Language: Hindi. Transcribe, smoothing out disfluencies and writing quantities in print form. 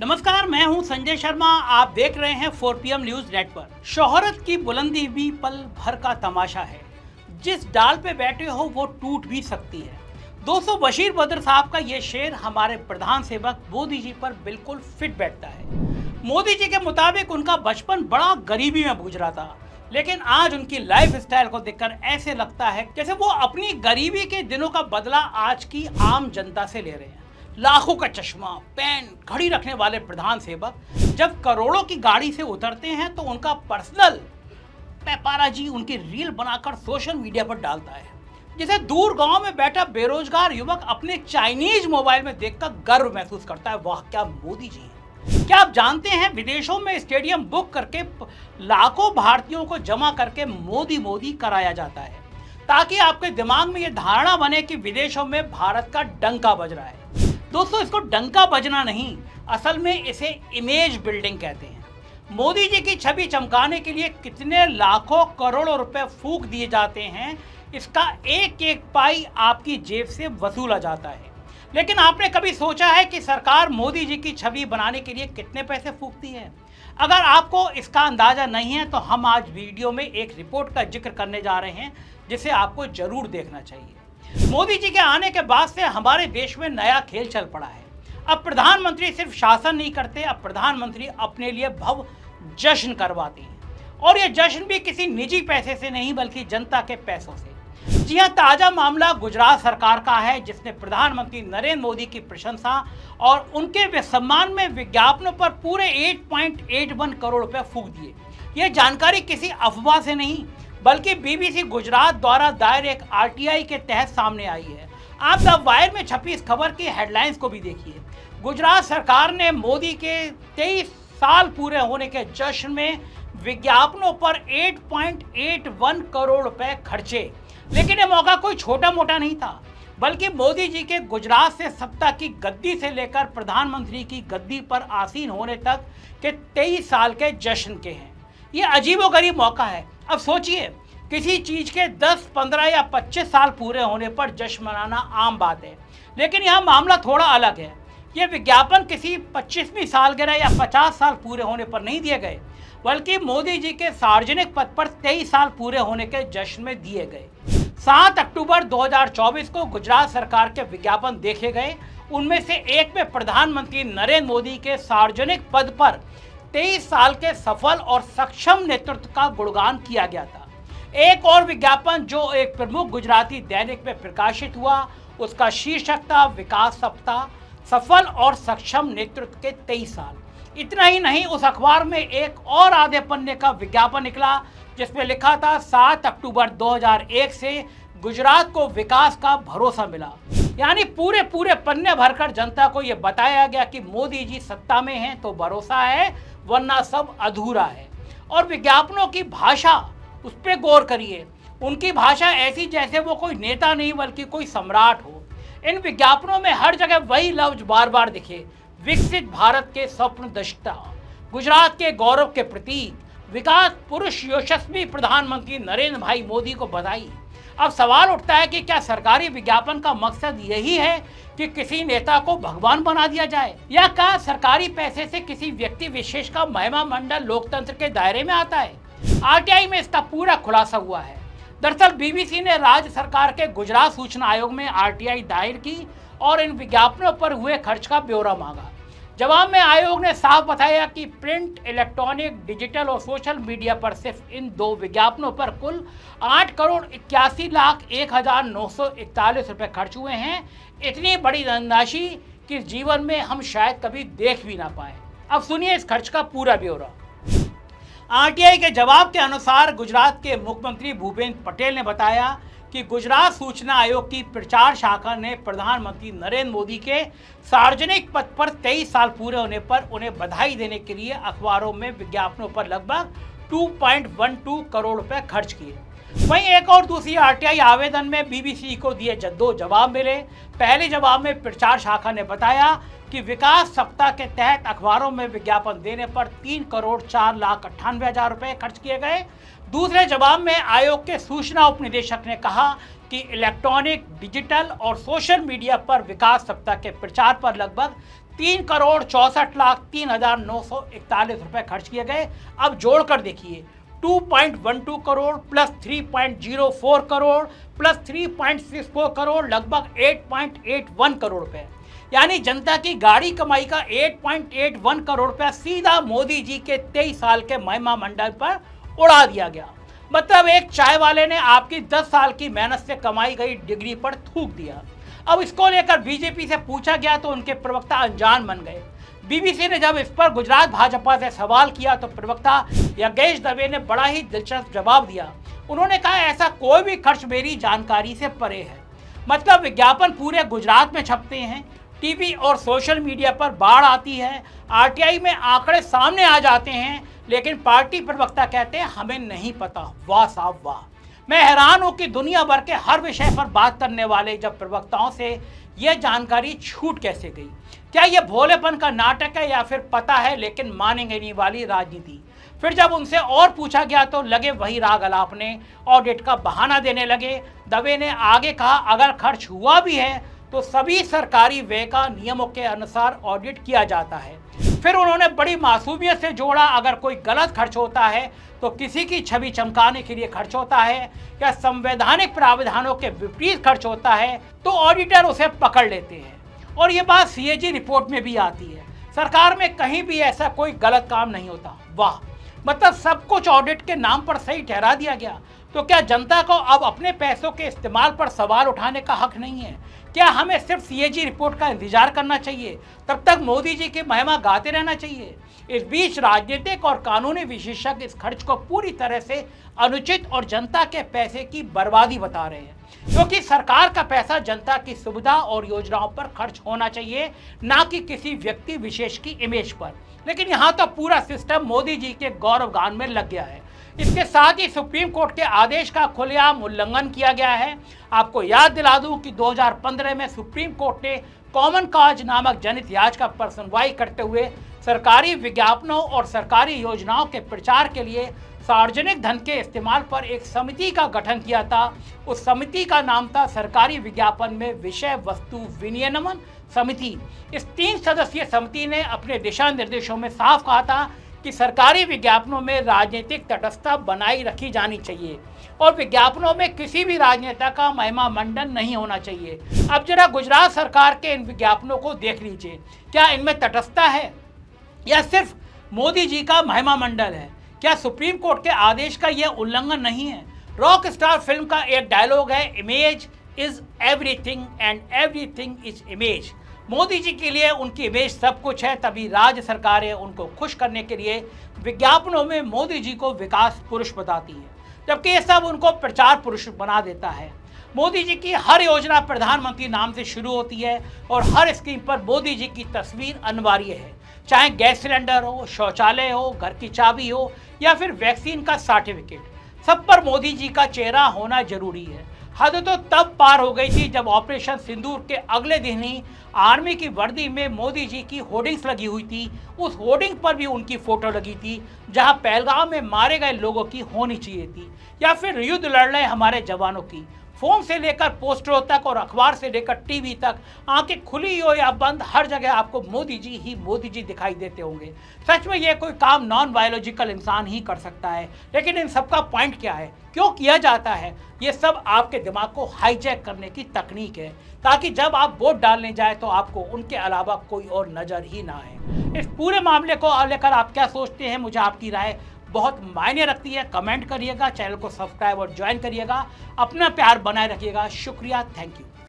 नमस्कार, मैं हूं संजय शर्मा। आप देख रहे हैं 4PM न्यूज नेटवर्क। शोहरत की बुलंदी भी पल भर का तमाशा है। जिस डाल पे बैठे हो वो टूट भी सकती है। दोस्तों, बशीर बद्र साहब का ये शेर हमारे प्रधान सेवक मोदी जी पर बिल्कुल फिट बैठता है। मोदी जी के मुताबिक उनका बचपन बड़ा गरीबी में गुजरा था, लेकिन आज उनकी लाइफ स्टाइल को देखकर ऐसे लगता है जैसे वो अपनी गरीबी के दिनों का बदला आज की आम जनता से ले रहे हैं। लाखों का चश्मा, पेन, घड़ी रखने वाले प्रधान सेवक जब करोड़ों की गाड़ी से उतरते हैं तो उनका पर्सनल पेपाराजी उनकी रील बनाकर सोशल मीडिया पर डालता है, जिसे दूर गांव में बैठा बेरोजगार युवक अपने चाइनीज मोबाइल में देखकर गर्व महसूस करता है। वाह, क्या मोदी जी हैं। क्या आप जानते हैं, विदेशों में स्टेडियम बुक करके लाखों भारतीयों को जमा करके मोदी मोदी कराया जाता है, ताकि आपके दिमाग में यह धारणा बने कि विदेशों में भारत का डंका बज रहा है। दोस्तों, इसको डंका बजना नहीं, असल में इसे इमेज बिल्डिंग कहते हैं। मोदी जी की छवि चमकाने के लिए कितने लाखों करोड़ों रुपए फूंक दिए जाते हैं, इसका एक एक पाई आपकी जेब से वसूला जाता है। लेकिन आपने कभी सोचा है कि सरकार मोदी जी की छवि बनाने के लिए कितने पैसे फूंकती है? अगर आपको इसका अंदाजा नहीं है तो हम आज वीडियो में एक रिपोर्ट का जिक्र करने जा रहे हैं, जिसे आपको जरूर देखना चाहिए। मोदी जी के आने के बाद से हमारे देश में नया खेल चल पड़ा है। अब प्रधानमंत्री सिर्फ शासन नहीं करते, अब प्रधानमंत्री अपने लिए भव्य जश्न करवाते हैं, और ये जश्न भी किसी निजी पैसे से नहीं बल्कि जनता के पैसों से। जी हां, ताजा मामला गुजरात सरकार का है, जिसने प्रधानमंत्री नरेंद्र मोदी की प्रशंसा और उनके सम्मान में विज्ञापनों पर पूरे 8.81 करोड़ रुपए फूंक दिए। यह जानकारी किसी अफवाह से नहीं बल्कि बीबीसी गुजरात द्वारा दायर एक आरटीआई के तहत सामने आई है। आप द वायर में छपी इस खबर की हेडलाइंस को भी देखिए। गुजरात सरकार ने मोदी के 23 साल पूरे होने के जश्न में विज्ञापनों पर 8.81 करोड़ रुपए खर्चे। लेकिन यह मौका कोई छोटा मोटा नहीं था, बल्कि मोदी जी के गुजरात से सत्ता की गद्दी से लेकर प्रधानमंत्री की गद्दी पर आसीन होने तक के 23 साल के जश्न के हैं। ये अजीबोगरीब मौका है। अब सोचिए, किसी चीज के 10, 15 या 25 साल पूरे होने पर जश्न मनाना आम बात है, लेकिन यहाँ मामला थोड़ा अलग है। ये विज्ञापन किसी 25वीं सालगिरह या 50 साल पूरे होने पर नहीं दिए गए, बल्कि मोदी जी के सार्वजनिक पद पर 23 साल पूरे होने के जश्न में दिए गए। 7 अक्टूबर 2024 को गुजरात सरकार के विज्ञापन देखे गए। उनमें से एक में प्रधानमंत्री नरेंद्र मोदी के सार्वजनिक पद पर 23 साल के सफल और सक्षम नेतृत्व का गुणगान किया गया था। एक और विज्ञापन जो एक प्रमुख गुजराती दैनिक में प्रकाशित हुआ, उसका शीर्षक था विकास सप्ताह, सफल और सक्षम नेतृत्व के 23 साल। इतना ही नहीं, उस अखबार में एक और आधे पन्ने का विज्ञापन निकला, जिसमें लिखा था 7 अक्टूबर 2001 से गुजरात को विकास का भरोसा मिला। यानी पूरे पन्ने भरकर जनता को यह बताया गया कि मोदी जी सत्ता में हैं तो भरोसा है, वरना सब अधूरा है। और विज्ञापनों की भाषा, उस पर गौर करिए। उनकी भाषा ऐसी जैसे वो कोई नेता नहीं बल्कि कोई सम्राट हो। इन विज्ञापनों में हर जगह वही लफ्ज बार बार दिखे, विकसित भारत के स्वप्न दृष्टा, गुजरात के गौरव के प्रतीक, विकास पुरुष यशस्वी प्रधानमंत्री नरेंद्र भाई मोदी को बधाई। अब सवाल उठता है कि क्या सरकारी विज्ञापन का मकसद यही है कि किसी नेता को भगवान बना दिया जाए, या क्या सरकारी पैसे से किसी व्यक्ति विशेष का महिमा मंडल लोकतंत्र के दायरे में आता है? आरटीआई में इसका पूरा खुलासा हुआ है। दरअसल बीबीसी ने राज्य सरकार के गुजरात सूचना आयोग में आरटीआई दायर की और इन विज्ञापनों पर हुए खर्च का ब्यौरा मांगा। जवाब में आयोग ने साफ बताया कि प्रिंट, इलेक्ट्रॉनिक, डिजिटल और सोशल मीडिया पर सिर्फ इन 2 विज्ञापनों पर कुल 8,81,01,941 रुपए खर्च हुए हैं। इतनी बड़ी धनराशि कि जीवन में हम शायद कभी देख भी ना पाए। अब सुनिए इस खर्च का पूरा ब्यौरा। आरटीआई के जवाब के अनुसार गुजरात के मुख्यमंत्री भूपेंद्र पटेल ने बताया कि गुजरात सूचना आयोग की प्रचार शाखा ने प्रधानमंत्री नरेंद्र मोदी के सार्वजनिक पद पर 23 साल पूरे होने पर उन्हें बधाई देने के लिए अखबारों में विज्ञापनों पर लगभग 2.12 करोड़ रुपए खर्च किए। वहीं एक और दूसरी आरटीआई आवेदन में बीबीसी को दिए 2 जवाब मिले। पहले जवाब में प्रचार शाखा ने बताया कि विकास सप्ताह के तहत अखबारों में विज्ञापन देने पर 3,04,98,000 रुपए खर्च किए गए। दूसरे जवाब में आयोग के सूचना उप निदेशक ने कहा कि इलेक्ट्रॉनिक, डिजिटल और सोशल मीडिया पर विकास सप्ताह के प्रचार पर लगभग 3,64,03,941 रुपए खर्च किए गए। अब जोड़कर देखिए, 2.12 करोड़ प्लस 3.04 करोड़ प्लस 3.64 करोड़, लगभग 8.81 करोड़ रुपए। यानी जनता की गाड़ी कमाई का 8.81 करोड़ रुपया सीधा मोदी जी के 23 साल के महिमा मंडल पर उड़ा दिया गया। मतलब एक चाय वाले ने आपकी 10 साल की मेहनत से कमाई गई डिग्री पर थूक दिया। अब इसको लेकर बीजेपी से पूछा गया तो उनके प्रवक्ता अनजान बन गए। बीबीसी ने जब इस पर गुजरात भाजपा से सवाल किया तो प्रवक्ता योगेश दवे ने बड़ा ही दिलचस्प जवाब दिया। उन्होंने कहा, ऐसा कोई भी खर्च मेरी जानकारी से परे है। मतलब विज्ञापन पूरे गुजरात में छपते हैं, टीवी और सोशल मीडिया पर बाढ़ आती है, आरटीआई में आंकड़े सामने आ जाते हैं, लेकिन पार्टी प्रवक्ता कहते हैं हमें नहीं पता। वाह साहब वाह। मैं हैरान हूं कि दुनिया भर के हर विषय पर बात करने वाले जब प्रवक्ताओं से यह जानकारी छूट कैसे गई। क्या यह भोलेपन का नाटक है या फिर पता है लेकिन मानेंगे नहीं वाली राजनीति। फिर जब उनसे और पूछा गया तो लगे वही राग अलापने, ऑडिट का बहाना देने लगे। दवे ने आगे कहा, अगर खर्च हुआ भी है तो सभी सरकारी व्यय का नियमों के अनुसार ऑडिट किया जाता है। फिर उन्होंने बड़ी मासूमियत से जोड़ा, अगर कोई गलत खर्च होता है तो किसी की छवि चमकाने के लिए खर्च होता है या संवैधानिक प्रावधानों के विपरीत खर्च होता है तो ऑडिटर उसे पकड़ लेते हैं। और ये बात सीएजी रिपोर्ट में भी आती है। सरकार में कहीं भी ऐसा कोई गलत काम नहीं होता। वाह, मतलब सब कुछ ऑडिट के नाम पर सही ठहरा दिया गया। तो क्या जनता को अब अपने पैसों के इस्तेमाल पर सवाल उठाने का हक नहीं है? क्या हमें सिर्फ सीएजी रिपोर्ट का इंतजार करना चाहिए? तब तक मोदी जी की महिमा गाते रहना चाहिए? इस बीच राजनीतिक और कानूनी विशेषज्ञ इस खर्च को पूरी तरह से अनुचित और जनता के पैसे की बर्बादी बता रहे हैं, क्योंकि सरकार का पैसा जनता की सुविधा और योजनाओं पर खर्च होना चाहिए, ना कि किसी व्यक्ति विशेष की इमेज पर। लेकिन यहाँ तो पूरा सिस्टम मोदी जी के गौरवगान में लग गया है। इसके साथ ही सुप्रीम कोर्ट के आदेश का खुलेआम उल्लंघन किया गया है। आपको याद दिला दूं कि 2015 में सुप्रीम कोर्ट ने कॉमन कॉज नामक जनहित याचिका पर सुनवाई करते हुए सरकारी विज्ञापनों और सरकारी योजनाओं के प्रचार के लिए सार्वजनिक धन के इस्तेमाल पर एक समिति का गठन किया था। उस समिति का नाम था सरकारी विज्ञापन में विषय वस्तु विनियमन समिति। इस 3 सदस्यीय समिति ने अपने दिशा निर्देशों में साफ कहा था कि सरकारी विज्ञापनों में राजनीतिक तटस्थता बनाई रखी जानी चाहिए और विज्ञापनों में किसी भी राजनेता का महिमा मंडन नहीं होना चाहिए। अब जरा गुजरात सरकार के इन विज्ञापनों को देख लीजिए। क्या इनमें तटस्थता है या सिर्फ मोदी जी का महिमा मंडल है? क्या सुप्रीम कोर्ट के आदेश का यह उल्लंघन नहीं है? रॉक स्टार फिल्म का एक डायलॉग है, image is everything and everything is image. Modi ji के लिए उनकी इमेज सब कुछ है, तभी राज्य सरकारें उनको खुश करने के लिए विज्ञापनों में मोदी जी को विकास पुरुष बताती है, जबकि ये सब उनको प्रचार पुरुष बना देता है। मोदी जी की हर योजना प्रधानमंत्री नाम से शुरू होती है और हर स्कीम पर मोदी जी की तस्वीर अनिवार्य है, चाहे गैस सिलेंडर हो, शौचालय हो, घर की चाबी हो या फिर वैक्सीन का सर्टिफिकेट, सब पर मोदी जी का चेहरा होना जरूरी है। हद तो तब पार हो गई थी जब ऑपरेशन सिंदूर के अगले दिन ही आर्मी की वर्दी में मोदी जी की होर्डिंग्स लगी हुई थी। उस होर्डिंग पर भी उनकी फोटो लगी थी, जहां पहलगाम में मारे गए लोगों की होनी चाहिए थी, या फिर युद्ध लड़ रहे हमारे जवानों की। फोन से लेकर पोस्टरों तक और अखबार से लेकर टीवी तक, आंखें खुली हो या बंद, हर जगह आपको मोदी जी ही मोदी जी दिखाई देते होंगे। सच में ये कोई काम नॉन बायोलॉजिकल इंसान ही कर सकता है। लेकिन इन सबका पॉइंट क्या है, क्यों किया जाता है? ये सब आपके दिमाग को हाईजैक करने की तकनीक है, ताकि जब आप वोट डालने जाए तो आपको उनके अलावा कोई और नजर ही ना आए। इस पूरे मामले को लेकर आप क्या सोचते हैं? मुझे आपकी राय बहुत मायने रखती है। कमेंट करिएगा, चैनल को सब्सक्राइब और ज्वाइन करिएगा। अपना प्यार बनाए रखिएगा। शुक्रिया, थैंक यू।